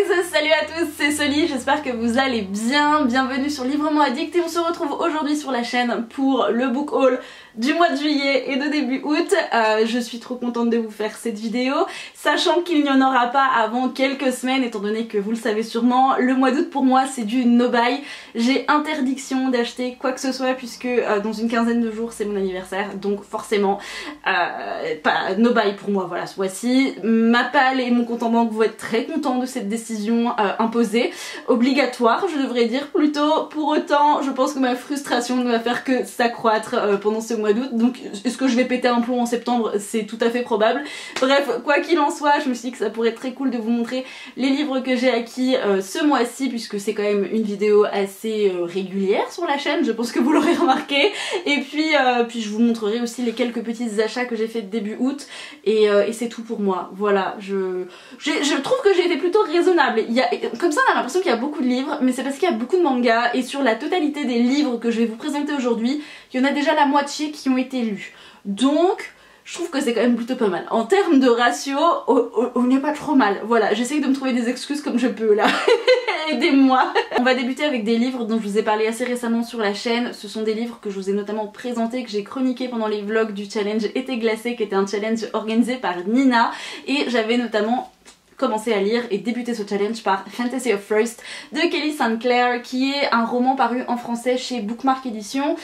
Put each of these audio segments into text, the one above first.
Salut à tous, c'est Soli, j'espère que vous allez bien. Bienvenue sur Librement Addict et on se retrouve aujourd'hui sur la chaîne pour le book haul du mois de juillet et de début août. Je suis trop contente de vous faire cette vidéo, sachant qu'il n'y en aura pas avant quelques semaines, étant donné que vous le savez sûrement, le mois d'août pour moi c'est du no-buy. J'ai interdiction d'acheter quoi que ce soit puisque dans une quinzaine de jours c'est mon anniversaire, donc forcément pas no-buy pour moi, voilà, ce mois-ci. Ma palle et mon compte en banque vont être très contents de cette décision imposée, obligatoire je devrais dire plutôt. Pour autant je pense que ma frustration ne va faire que s'accroître pendant ce mois d'août, donc est-ce que je vais péter un plomb en septembre? C'est tout à fait probable. Bref, quoi qu'il en soit, je me suis dit que ça pourrait être très cool de vous montrer les livres que j'ai acquis ce mois-ci, puisque c'est quand même une vidéo assez régulière sur la chaîne, je pense que vous l'aurez remarqué. Et puis je vous montrerai aussi les quelques petits achats que j'ai fait début août, et c'est tout pour moi. Voilà, je trouve que j'ai été plutôt raisonnable. Comme ça on a l'impression qu'il y a beaucoup de livres, mais c'est parce qu'il y a beaucoup de mangas, et sur la totalité des livres que je vais vous présenter aujourd'hui, il y en a déjà la moitié qui ont été lus. Donc je trouve que c'est quand même plutôt pas mal. En termes de ratio, on n'est pas trop mal. Voilà, j'essaye de me trouver des excuses comme je peux là. Aidez-moi. On va débuter avec des livres dont je vous ai parlé assez récemment sur la chaîne. Ce sont des livres que je vous ai notamment présentés, que j'ai chroniqués pendant les vlogs du challenge Été glacé, qui était un challenge organisé par Nina. Et j'avais notamment commencer à lire et débuter ce challenge par Fantasy of First de Kelly St. Clair, qui est un roman paru en français chez Bookmark Édition.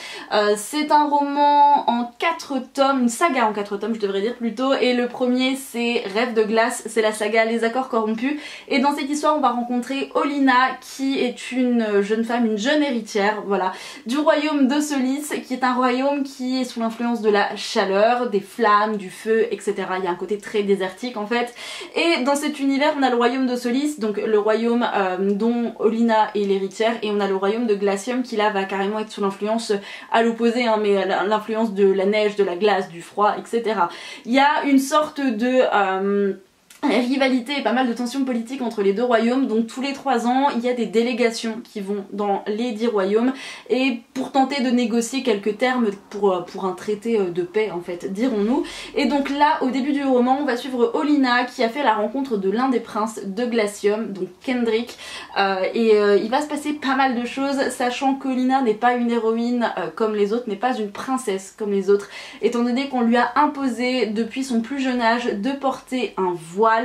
C'est un roman en 4 tomes, une saga en 4 tomes je devrais dire plutôt, et le premier c'est Rêve de glace, c'est la saga Les Accords corrompus, et dans cette histoire on va rencontrer Olenna qui est une jeune femme, une jeune héritière, voilà, du royaume d'Ossolis, qui est un royaume qui est sous l'influence de la chaleur, des flammes, du feu, etc. Il y a un côté très désertique en fait, et dans cet univers on a le royaume d'Ossolis, donc le royaume dont Olenna est l'héritière, et on a le royaume de Glacium qui là va carrément être sous l'influence à l'opposé, hein, mais l'influence de la neige, de la glace, du froid, etc. Il y a une sorte de rivalité et pas mal de tensions politiques entre les deux royaumes, donc tous les 3 ans il y a des délégations qui vont dans les 10 royaumes et pour tenter de négocier quelques termes pour un traité de paix en fait, dirons-nous. Et donc là au début du roman on va suivre Olenna qui a fait la rencontre de l'un des princes de Glacium, donc Kendrick, il va se passer pas mal de choses, sachant qu'Olenna n'est pas une héroïne comme les autres, n'est pas une princesse comme les autres, étant donné qu'on lui a imposé depuis son plus jeune âge de porter un voile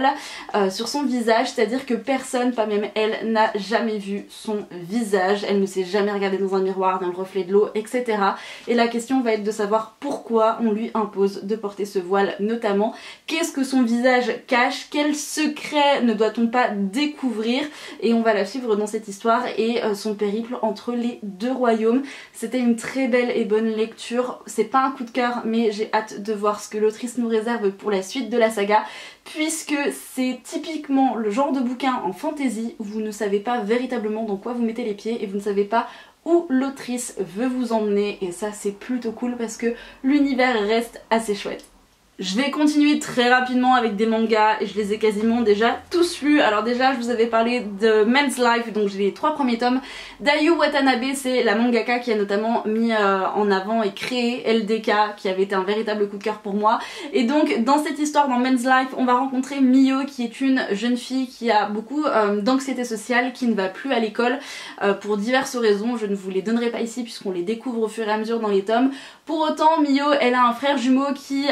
sur son visage, c'est-à-dire que personne, pas même elle, n'a jamais vu son visage, elle ne s'est jamais regardée dans un miroir, dans le reflet de l'eau, etc. Et la question va être de savoir pourquoi on lui impose de porter ce voile notamment, qu'est-ce que son visage cache, quel secret ne doit-on pas découvrir, et on va la suivre dans cette histoire et son périple entre les 2 royaumes. C'était une très belle et bonne lecture, c'est pas un coup de cœur mais j'ai hâte de voir ce que l'autrice nous réserve pour la suite de la saga, puisque c'est typiquement le genre de bouquin en fantasy où vous ne savez pas véritablement dans quoi vous mettez les pieds et vous ne savez pas où l'autrice veut vous emmener, et ça c'est plutôt cool parce que l'univers reste assez chouette. Je vais continuer très rapidement avec des mangas et je les ai quasiment déjà tous lus. Alors déjà je vous avais parlé de Men's Life, donc j'ai les 3 premiers tomes. Dayu Watanabe, c'est la mangaka qui a notamment mis en avant et créé LDK, qui avait été un véritable coup de cœur pour moi. Et donc dans cette histoire, dans Men's Life, on va rencontrer Mio qui est une jeune fille qui a beaucoup d'anxiété sociale, qui ne va plus à l'école pour diverses raisons. Je ne vous les donnerai pas ici puisqu'on les découvre au fur et à mesure dans les tomes. Pour autant Mio, elle a un frère jumeau qui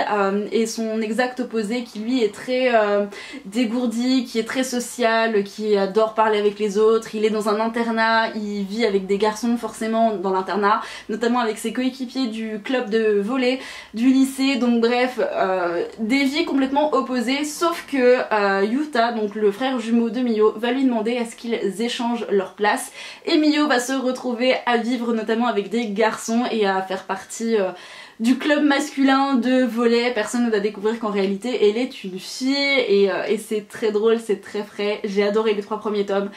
est son exact opposé, qui lui est très dégourdi, qui est très social, qui adore parler avec les autres. Il est dans un internat, il vit avec des garçons forcément dans l'internat, notamment avec ses coéquipiers du club de volley du lycée, donc bref, des vies complètement opposées, sauf que Yuta, donc le frère jumeau de Mio, va lui demander à ce qu'ils échangent leur place, et Mio va se retrouver à vivre notamment avec des garçons et à faire partie du club masculin de volley. Personne ne va découvrir qu'en réalité elle est une fille, et c'est très drôle, c'est très frais. J'ai adoré les 3 premiers tomes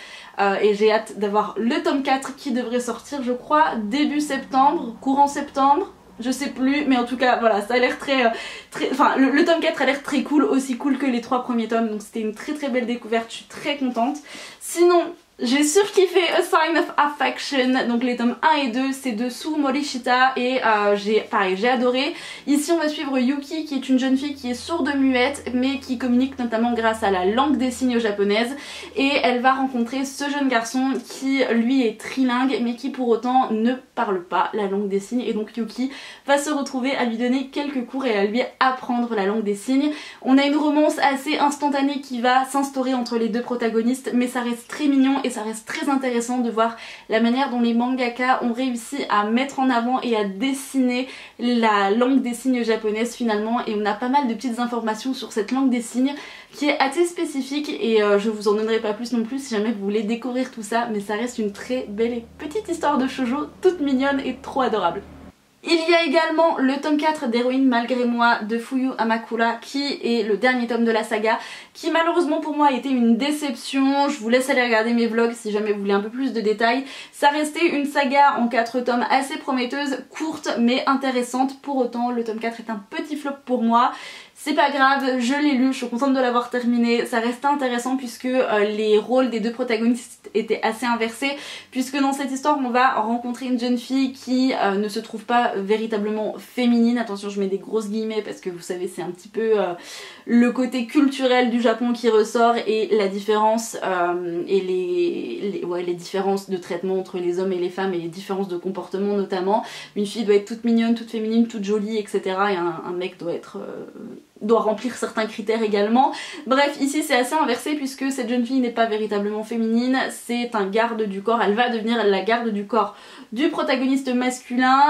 et j'ai hâte d'avoir le tome 4 qui devrait sortir je crois début septembre, courant septembre, je sais plus, mais en tout cas voilà, ça a l'air très enfin le tome 4 a l'air très cool, aussi cool que les 3 premiers tomes, donc c'était une très belle découverte, je suis très contente. Sinon J'ai surkiffé A Sign of Affection, donc les tomes 1 et 2, c'est de Sue Morishita et j'ai adoré. Ici on va suivre Yuki qui est une jeune fille qui est sourde muette mais qui communique notamment grâce à la langue des signes japonaise et elle va rencontrer ce jeune garçon qui lui est trilingue mais qui pour autant ne parle pas la langue des signes et donc Yuki va se retrouver à lui donner quelques cours et à lui apprendre la langue des signes. On a une romance assez instantanée qui va s'instaurer entre les deux protagonistes mais ça reste très mignon et ça reste très intéressant de voir la manière dont les mangaka ont réussi à mettre en avant et à dessiner la langue des signes japonaise finalement et on a pas mal de petites informations sur cette langue des signes qui est assez spécifique et je vous en donnerai pas plus non plus si jamais vous voulez découvrir tout ça mais ça reste une très belle et petite histoire de shoujo toute mignonne et trop adorable. Il y a également le tome 4 d'Héroïne malgré moi de Fuyu Amakura qui est le dernier tome de la saga qui malheureusement pour moi a été une déception. Je vous laisse aller regarder mes vlogs si jamais vous voulez un peu plus de détails. Ça restait une saga en 4 tomes assez prometteuse, courte mais intéressante. Pour autant le tome 4 est un petit flop pour moi. C'est pas grave, je l'ai lu, je suis contente de l'avoir terminé, ça reste intéressant puisque les rôles des deux protagonistes étaient assez inversés puisque dans cette histoire on va rencontrer une jeune fille qui ne se trouve pas véritablement féminine, attention je mets des grosses guillemets parce que vous savez c'est un petit peu le côté culturel du Japon qui ressort et la différence et les différences de traitement entre les hommes et les femmes et les différences de comportement notamment. Une fille doit être toute mignonne, toute féminine, toute jolie etc. et un mec doit remplir certains critères également. Bref, ici c'est assez inversé puisque cette jeune fille n'est pas véritablement féminine, c'est un garde du corps, elle va devenir la garde du corps du protagoniste masculin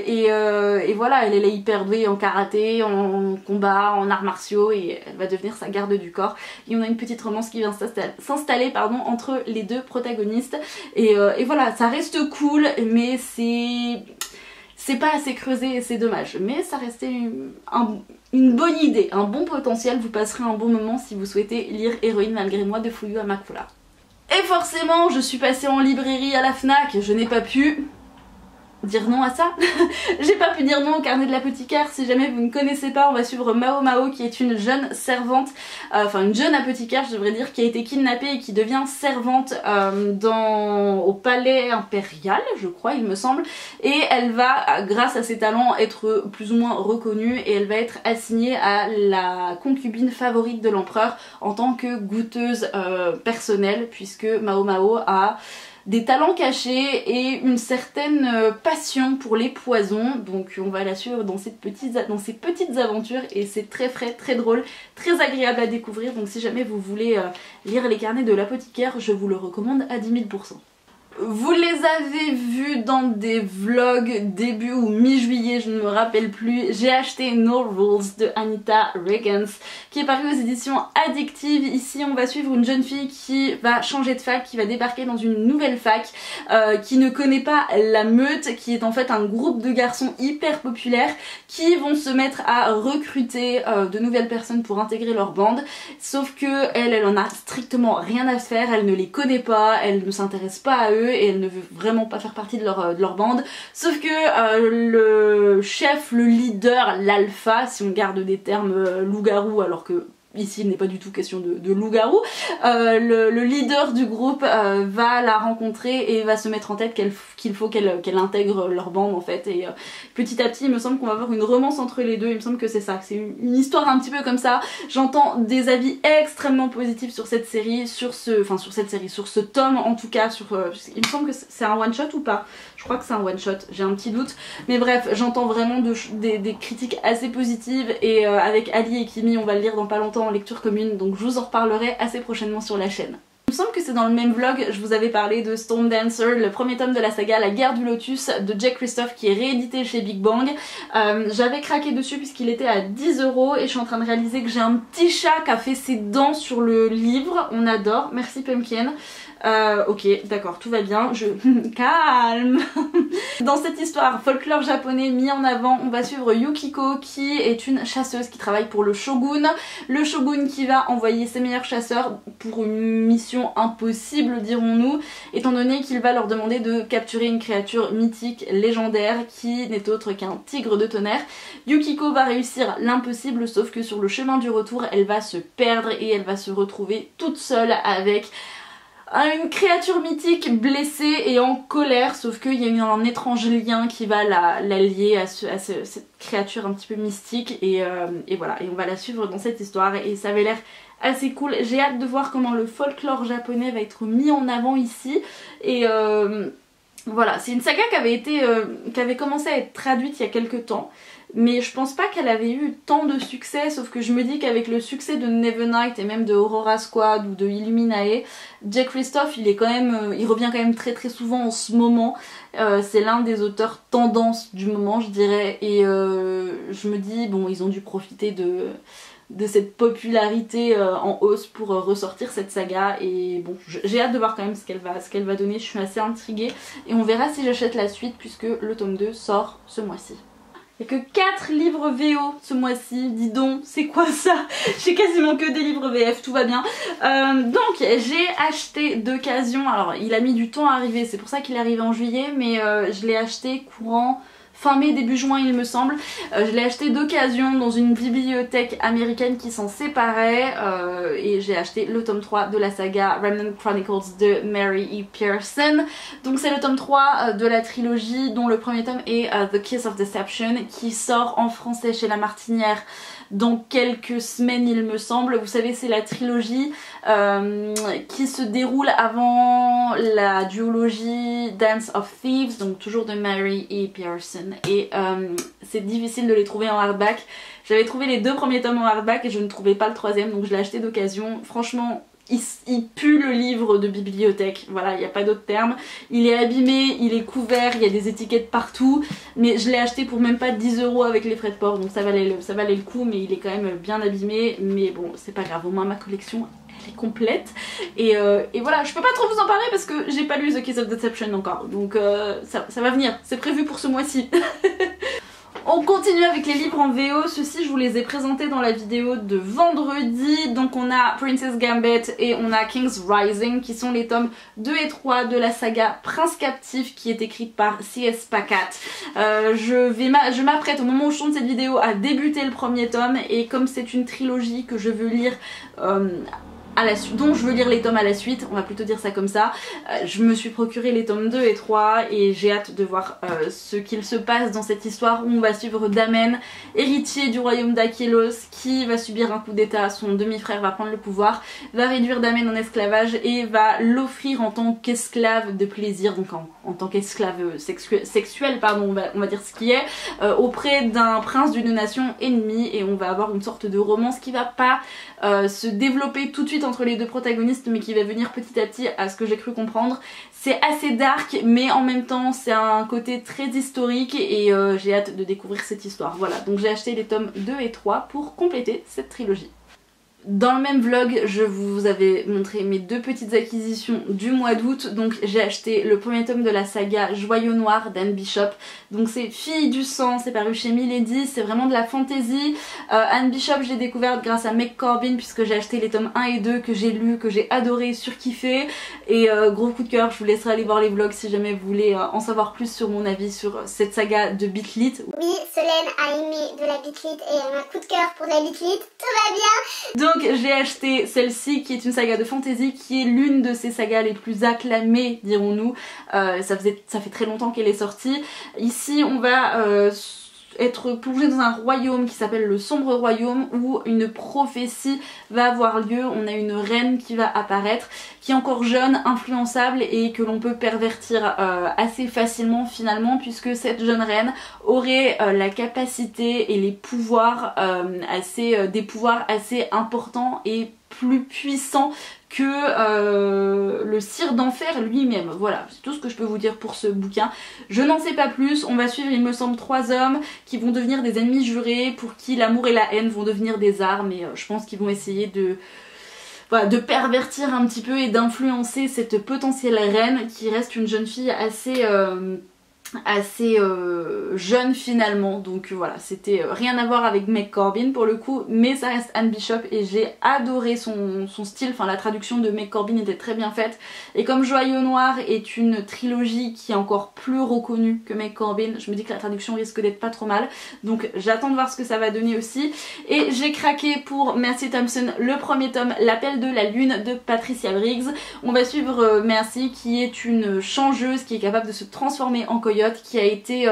et voilà, elle est hyper douée en karaté, en combat, en arts martiaux et elle va devenir sa garde du corps et on a une petite romance qui vient s'installer entre les deux protagonistes et voilà, ça reste cool mais c'est pas assez creusé et c'est dommage, mais ça restait une bonne idée, un bon potentiel, vous passerez un bon moment si vous souhaitez lire Héroïne malgré moi de Fuyu Amakura. Et forcément je suis passée en librairie à la Fnac, je n'ai pas pu dire non à ça. J'ai pas pu dire non au carnet de l'apothicaire. Si jamais vous ne connaissez pas, on va suivre Mao Mao qui est une jeune servante, enfin une jeune apothicaire je devrais dire, qui a été kidnappée et qui devient servante au palais impérial je crois il me semble, et elle va grâce à ses talents être plus ou moins reconnue et elle va être assignée à la concubine favorite de l'empereur en tant que goûteuse personnelle puisque Mao Mao a des talents cachés et une certaine passion pour les poisons, donc on va la suivre dans ces petites aventures et c'est très frais, très drôle, très agréable à découvrir, donc si jamais vous voulez lire les carnets de l'apothicaire, je vous le recommande à 10 000 %. Vous les avez vus dans des vlogs début ou mi-juillet, je ne me rappelle plus. J'ai acheté No Rules de Anita Reagans qui est paru aux éditions Addictive. Ici on va suivre une jeune fille qui va changer de fac, qui va débarquer dans une nouvelle fac, qui ne connaît pas la meute, qui est en fait un groupe de garçons hyper populaires qui vont se mettre à recruter de nouvelles personnes pour intégrer leur bande. Sauf que elle en a strictement rien à faire, elle ne les connaît pas, elle ne s'intéresse pas à eux et elle ne veut vraiment pas faire partie de leur bande, sauf que le chef, le leader, l'alpha, si on garde des termes loup-garou alors que ici il n'est pas du tout question de loup-garou, le leader du groupe va la rencontrer et va se mettre en tête qu'il faut qu'elle intègre leur bande en fait, et petit à petit il me semble qu'on va avoir une romance entre les deux, il me semble que c'est ça, c'est une histoire un petit peu comme ça. J'entends des avis extrêmement positifs sur cette série, sur ce tome en tout cas, il me semble que c'est un one shot ou pas, je crois que c'est un one shot, j'ai un petit doute, mais bref j'entends vraiment des critiques assez positives et avec Ali et Kimi on va le lire dans pas longtemps en lecture commune, donc je vous en reparlerai assez prochainement sur la chaîne. Il me semble que c'est dans le même vlog, je vous avais parlé de Storm Dancer, le premier tome de la saga La Guerre du Lotus de Jack Christophe qui est réédité chez Big Bang. J'avais craqué dessus puisqu'il était à 10 € et je suis en train de réaliser que j'ai un petit chat qui a fait ses dents sur le livre, on adore, merci Pumpkin. Ok, d'accord, tout va bien, calme. Dans cette histoire folklore japonais mis en avant, on va suivre Yukiko qui est une chasseuse qui travaille pour le shogun. Le shogun qui va envoyer ses meilleurs chasseurs pour une mission impossible dirons-nous, étant donné qu'il va leur demander de capturer une créature mythique, légendaire, qui n'est autre qu'un tigre de tonnerre. Yukiko va réussir l'impossible, sauf que sur le chemin du retour, elle va se perdre et elle va se retrouver toute seule avec une créature mythique blessée et en colère, sauf qu'il y a eu un étrange lien qui va la lier à cette créature un petit peu mystique et voilà, et on va la suivre dans cette histoire et ça avait l'air assez cool. J'ai hâte de voir comment le folklore japonais va être mis en avant ici et voilà, c'est une saga qui avait commencé à être traduite il y a quelques temps. Mais je pense pas qu'elle avait eu tant de succès, sauf que je me dis qu'avec le succès de Nevernight et même de Aurora Squad ou de Illuminae, Jay Kristoff il revient quand même très souvent en ce moment. C'est l'un des auteurs tendance du moment je dirais et je me dis bon ils ont dû profiter de cette popularité en hausse pour ressortir cette saga et bon j'ai hâte de voir quand même ce qu'elle va donner, je suis assez intriguée et on verra si j'achète la suite puisque le tome 2 sort ce mois-ci. Il n'y a que 4 livres VO ce mois-ci, dis donc, c'est quoi ça? J'ai quasiment que des livres VF, tout va bien. Donc j'ai acheté d'occasion, alors il a mis du temps à arriver, c'est pour ça qu'il est arrivé en juillet, mais je l'ai acheté courant fin mai, début juin il me semble. Je l'ai acheté d'occasion dans une bibliothèque américaine qui s'en séparait et j'ai acheté le tome 3 de la saga Remnant Chronicles de Mary E. Pearson. Donc c'est le tome 3 de la trilogie dont le premier tome est The Kiss of Deception qui sort en français chez La Martinière dans quelques semaines il me semble. Vous savez c'est la trilogie qui se déroule avant la duologie Dance of Thieves, donc toujours de Mary E. Pearson et c'est difficile de les trouver en hardback. J'avais trouvé les 2 premiers tomes en hardback et je ne trouvais pas le 3e donc je l'ai acheté d'occasion. Franchement il pue le livre de bibliothèque, voilà, il n'y a pas d'autre terme. Il est abîmé, il est couvert, il y a des étiquettes partout, mais je l'ai acheté pour même pas 10 € avec les frais de port, donc ça valait le coup, mais il est quand même bien abîmé, mais bon, c'est pas grave, au moins ma collection elle est complète. Et voilà, je peux pas trop vous en parler parce que j'ai pas lu The Kiss of Deception encore, donc ça va venir, c'est prévu pour ce mois-ci. On continue avec les livres en VO, ceux-ci je vous les ai présentés dans la vidéo de vendredi. Donc on a Princess Gambit et on a King's Rising qui sont les tomes 2 et 3 de la saga Prince Captif qui est écrite par C.S. Pacat. Je m'apprête au moment où je tourne cette vidéo à débuter le premier tome et comme c'est une trilogie que je veux lire dont je veux lire les tomes à la suite, on va plutôt dire ça comme ça, je me suis procuré les tomes 2 et 3 et j'ai hâte de voir ce qu'il se passe dans cette histoire où on va suivre Damen, héritier du royaume d'Achelos, qui va subir un coup d'état, son demi-frère va prendre le pouvoir, va réduire Damen en esclavage et va l'offrir en tant qu'esclave de plaisir, donc en tant qu'esclave sexuel, pardon, on va dire ce qui est, auprès d'un prince d'une nation ennemie et on va avoir une sorte de romance qui va pas se développer tout de suite entre les 2 protagonistes mais qui va venir petit à petit à ce que j'ai cru comprendre. C'est assez dark mais en même temps c'est un côté très historique et j'ai hâte de découvrir cette histoire. Voilà, donc j'ai acheté les tomes 2 et 3 pour compléter cette trilogie. Dans le même vlog, je vous avais montré mes 2 petites acquisitions du mois d'août. Donc j'ai acheté le premier tome de la saga Joyau Noir d'Anne Bishop. Donc c'est Fille du sang, c'est paru chez Milady, c'est vraiment de la fantasy. Anne Bishop, je l'ai découverte grâce à Meg Corbin puisque j'ai acheté les tomes 1 et 2 que j'ai lus, que j'ai adoré, surkiffé. Et gros coup de cœur, je vous laisserai aller voir les vlogs si jamais vous voulez en savoir plus sur mon avis sur cette saga de Beatlit. Oui, Solène a aimé de la Beatlit et un coup de cœur pour la Beatlit, tout va bien. Donc j'ai acheté celle-ci qui est une saga de fantasy qui est l'une de ces sagas les plus acclamées dirons-nous. Ça fait très longtemps qu'elle est sortie. Ici on va être plongé dans un royaume qui s'appelle le Sombre Royaume où une prophétie va avoir lieu. On a une reine qui va apparaître qui est encore jeune, influençable et que l'on peut pervertir assez facilement finalement puisque cette jeune reine aurait la capacité et les pouvoirs des pouvoirs assez importants et plus puissants que le sire d'enfer lui-même. Voilà, c'est tout ce que je peux vous dire pour ce bouquin. Je n'en sais pas plus, on va suivre il me semble 3 hommes qui vont devenir des ennemis jurés pour qui l'amour et la haine vont devenir des armes et je pense qu'ils vont essayer de pervertir un petit peu et d'influencer cette potentielle reine qui reste une jeune fille assez assez jeune finalement, donc voilà, c'était rien à voir avec Meg Corbin pour le coup, mais ça reste Anne Bishop et j'ai adoré son style, enfin la traduction de Meg Corbin était très bien faite, et comme Joyau Noir est une trilogie qui est encore plus reconnue que Meg Corbin, je me dis que la traduction risque d'être pas trop mal, donc j'attends de voir ce que ça va donner aussi. Et j'ai craqué pour Mercy Thompson, le premier tome, L'appel de la lune de Patricia Briggs. On va suivre Mercy qui est une changeuse qui est capable de se transformer en coyote, qui a été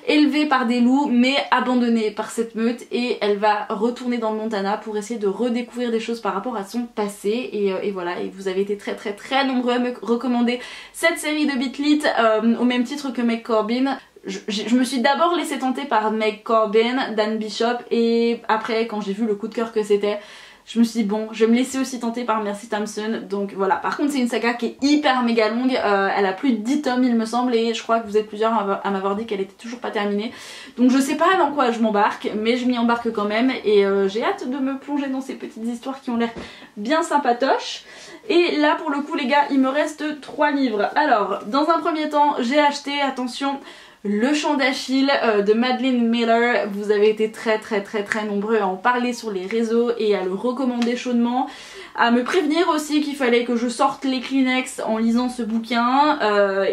élevée par des loups mais abandonnée par cette meute, et elle va retourner dans le Montana pour essayer de redécouvrir des choses par rapport à son passé, et voilà, et vous avez été très nombreux à me recommander cette série de Beatlit au même titre que Meg Corbin. Je me suis d'abord laissée tenter par Meg Corbin d'Anne Bishop, et après quand j'ai vu le coup de cœur que c'était, je me suis dit bon, je vais me laisser aussi tenter par Mercy Thompson, donc voilà. Par contre c'est une saga qui est hyper méga longue, elle a plus de 10 tomes il me semble, et je crois que vous êtes plusieurs à m'avoir dit qu'elle était toujours pas terminée, donc je sais pas dans quoi je m'embarque, mais je m'y embarque quand même, et j'ai hâte de me plonger dans ces petites histoires qui ont l'air bien sympatoches. Et là pour le coup les gars, il me reste 3 livres. Alors dans un premier temps j'ai acheté, attention, Le Chant d'Achille de Madeline Miller. Vous avez été très nombreux à en parler sur les réseaux et à le recommander chaudement, à me prévenir aussi qu'il fallait que je sorte les Kleenex en lisant ce bouquin,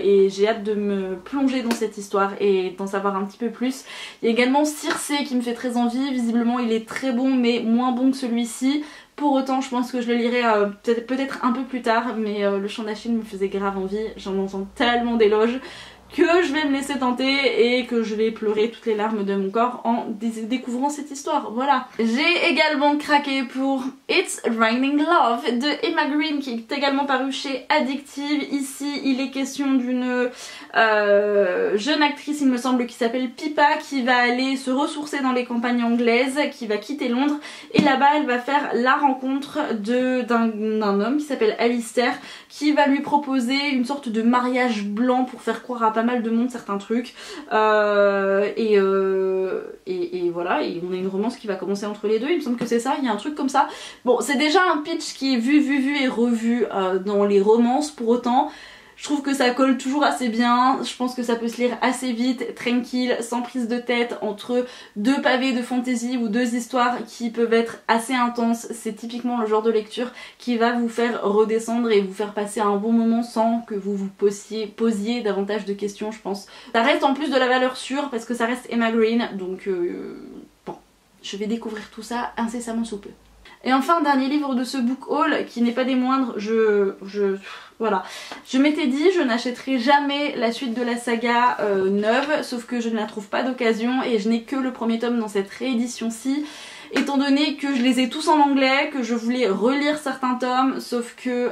et j'ai hâte de me plonger dans cette histoire et d'en savoir un petit peu plus. Il y a également Circé qui me fait très envie, visiblement il est très bon mais moins bon que celui-ci. Pour autant je pense que je le lirai peut-être un peu plus tard, mais Le Chant d'Achille me faisait grave envie, j'en entends tellement d'éloges que je vais me laisser tenter et que je vais pleurer toutes les larmes de mon corps en découvrant cette histoire, voilà. J'ai également craqué pour It's Raining Love de Emma Green, qui est également paru chez Addictive. Ici il est question d'une jeune actrice il me semble qui s'appelle Pippa, qui va aller se ressourcer dans les campagnes anglaises, qui va quitter Londres, et là-bas elle va faire la rencontre d'un homme qui s'appelle Alistair, qui va lui proposer une sorte de mariage blanc pour faire croire à pas mal de monde certains trucs, et voilà, et on a une romance qui va commencer entre les deux, il me semble que c'est ça, il y a un truc comme ça. Bon, c'est déjà un pitch qui est vu et revu dans les romances, pour autant je trouve que ça colle toujours assez bien, je pense que ça peut se lire assez vite, tranquille, sans prise de tête, entre deux pavés de fantaisie ou deux histoires qui peuvent être assez intenses. C'est typiquement le genre de lecture qui va vous faire redescendre et vous faire passer un bon moment sans que vous vous posiez davantage de questions, je pense. Ça reste en plus de la valeur sûre parce que ça reste Emma Green, donc bon, je vais découvrir tout ça incessamment sous peu. Et enfin, dernier livre de ce book haul, qui n'est pas des moindres, voilà. Je m'étais dit, je n'achèterai jamais la suite de la saga neuve, sauf que je ne la trouve pas d'occasion et je n'ai que le premier tome dans cette réédition-ci. Étant donné que je les ai tous en anglais, que je voulais relire certains tomes, sauf que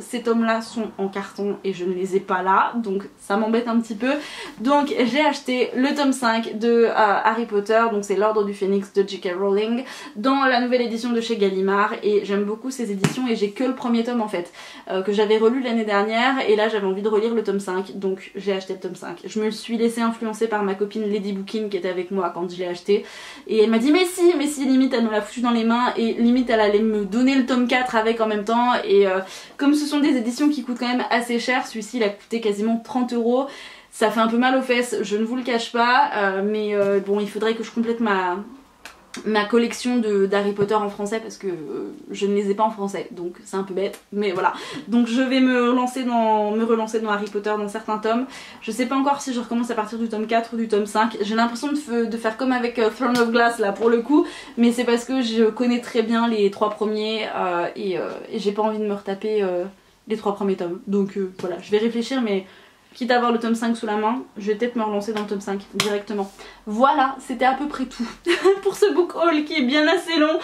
ces tomes là sont en carton et je ne les ai pas là, donc ça m'embête un petit peu. Donc j'ai acheté le tome 5 de Harry Potter, donc c'est l'Ordre du Phénix de J.K. Rowling, dans la nouvelle édition de chez Gallimard, et j'aime beaucoup ces éditions et j'ai que le premier tome en fait, que j'avais relu l'année dernière, et là j'avais envie de relire le tome 5, donc j'ai acheté le tome 5. Je me suis laissée influencer par ma copine Lady Booking qui était avec moi quand je l'ai acheté, et elle m'a dit mais si, limite elle me l'a foutu dans les mains, et limite elle allait me donner le tome 4 avec en même temps, et comme ce sont des éditions qui coûtent quand même assez cher, celui-ci il a coûté quasiment 30 €, ça fait un peu mal aux fesses, je ne vous le cache pas, mais bon, il faudrait que je complète ma collection d'Harry Potter en français parce que je ne les ai pas en français, donc c'est un peu bête, mais voilà. Donc je vais me relancer dans Harry Potter dans certains tomes. Je sais pas encore si je recommence à partir du tome 4 ou du tome 5. J'ai l'impression de faire comme avec Throne of Glass là pour le coup, mais c'est parce que je connais très bien les 3 premiers et j'ai pas envie de me retaper les 3 premiers tomes. Donc voilà, je vais réfléchir, mais quitte à avoir le tome 5 sous la main, je vais peut-être me relancer dans le tome 5 directement. Voilà, c'était à peu près tout pour ce book haul qui est bien assez long,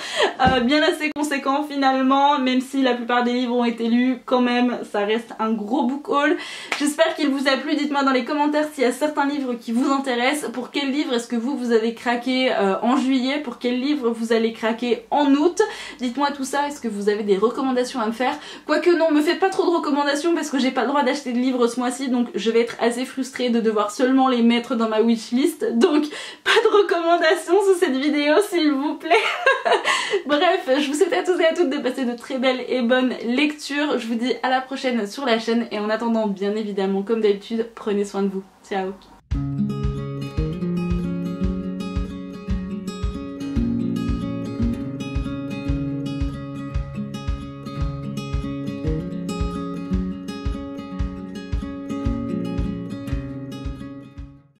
bien assez conséquent finalement, même si la plupart des livres ont été lus, quand même ça reste un gros book haul. J'espère qu'il vous a plu, dites-moi dans les commentaires s'il y a certains livres qui vous intéressent, pour quel livre est-ce que vous avez craqué en juillet, pour quel livre vous allez craquer en août, dites-moi tout ça, est-ce que vous avez des recommandations à me faire, quoique non, me faites pas trop de recommandations parce que j'ai pas le droit d'acheter de livres ce mois-ci, donc je vais être assez frustrée de devoir seulement les mettre dans ma wishlist, donc pas de recommandations sous cette vidéo s'il vous plaît. Bref, je vous souhaite à tous et à toutes de passer de très belles et bonnes lectures, je vous dis à la prochaine sur la chaîne, et en attendant bien évidemment comme d'habitude, prenez soin de vous, ciao.